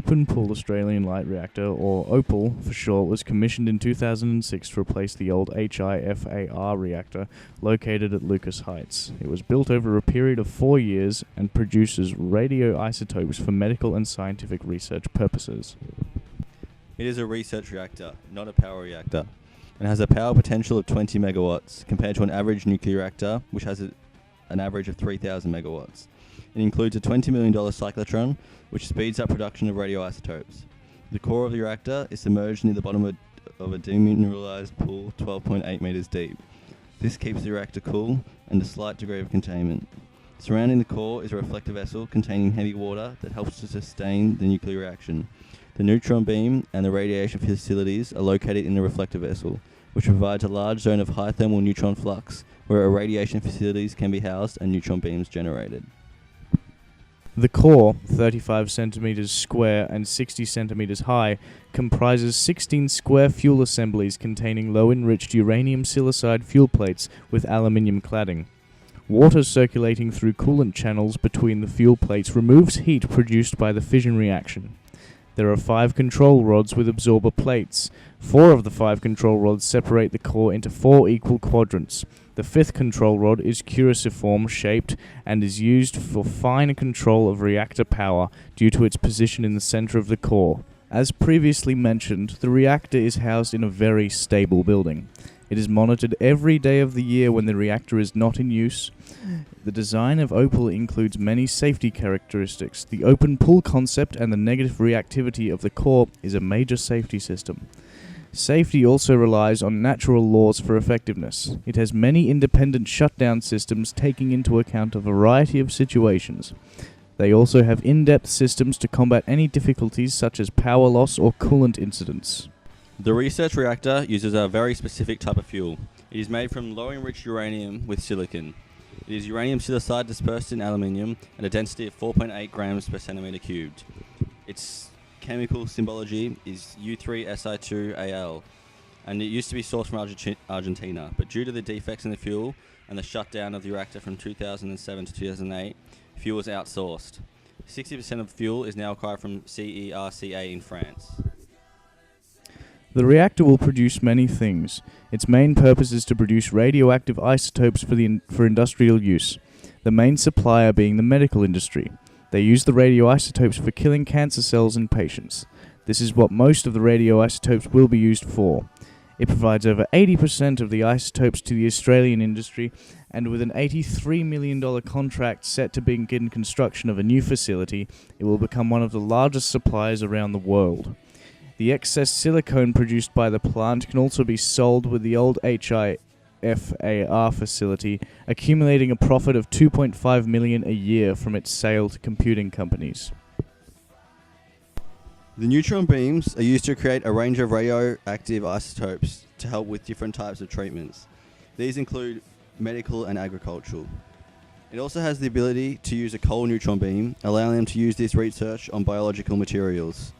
Open Pool Australian Light Reactor, or OPAL for short, was commissioned in 2006 to replace the old HIFAR reactor located at Lucas Heights. It was built over a period of 4 years and produces radioisotopes for medical and scientific research purposes. It is a research reactor, not a power reactor, and has a power potential of 20 megawatts compared to an average nuclear reactor, which has an average of 3,000 megawatts. It includes a $20 million cyclotron, which speeds up production of radioisotopes. The core of the reactor is submerged near the bottom of a demineralized pool 12.8 meters deep. This keeps the reactor cool and a slight degree of containment. Surrounding the core is a reflector vessel containing heavy water that helps to sustain the nuclear reaction. The neutron beam and the radiation facilities are located in the reflector vessel, which provides a large zone of high thermal neutron flux where irradiation facilities can be housed and neutron beams generated. The core, 35 centimeters square and 60 centimeters high, comprises 16 square fuel assemblies containing low-enriched uranium silicide fuel plates with aluminium cladding. Water circulating through coolant channels between the fuel plates removes heat produced by the fission reaction. There are 5 control rods with absorber plates. 4 of the 5 control rods separate the core into 4 equal quadrants. The 5th control rod is cruciform shaped and is used for fine control of reactor power due to its position in the center of the core. As previously mentioned, the reactor is housed in a very stable building. It is monitored every day of the year when the reactor is not in use. The design of OPAL includes many safety characteristics. The open pool concept and the negative reactivity of the core is a major safety system. Safety also relies on natural laws for effectiveness. It has many independent shutdown systems taking into account a variety of situations. They also have in-depth systems to combat any difficulties such as power loss or coolant incidents. The research reactor uses a very specific type of fuel. It is made from low-enriched uranium with silicon. It is uranium silicide dispersed in aluminium at a density of 4.8 grams per centimeter cubed. Its chemical symbology is U3Si2Al, and it used to be sourced from Argentina, but due to the defects in the fuel and the shutdown of the reactor from 2007 to 2008, fuel was outsourced. 60% of fuel is now acquired from CERCA in France. The reactor will produce many things. Its main purpose is to produce radioactive isotopes for industrial use, the main supplier being the medical industry. They use the radioisotopes for killing cancer cells in patients. This is what most of the radioisotopes will be used for. It provides over 80% of the isotopes to the Australian industry, and with an $83 million contract set to begin construction of a new facility, it will become one of the largest suppliers around the world. The excess silicone produced by the plant can also be sold with the old HIFAR facility, accumulating a profit of $2.5 million a year from its sale to computing companies. The neutron beams are used to create a range of radioactive isotopes to help with different types of treatments. These include medical and agricultural. It also has the ability to use a cold neutron beam, allowing them to use this research on biological materials.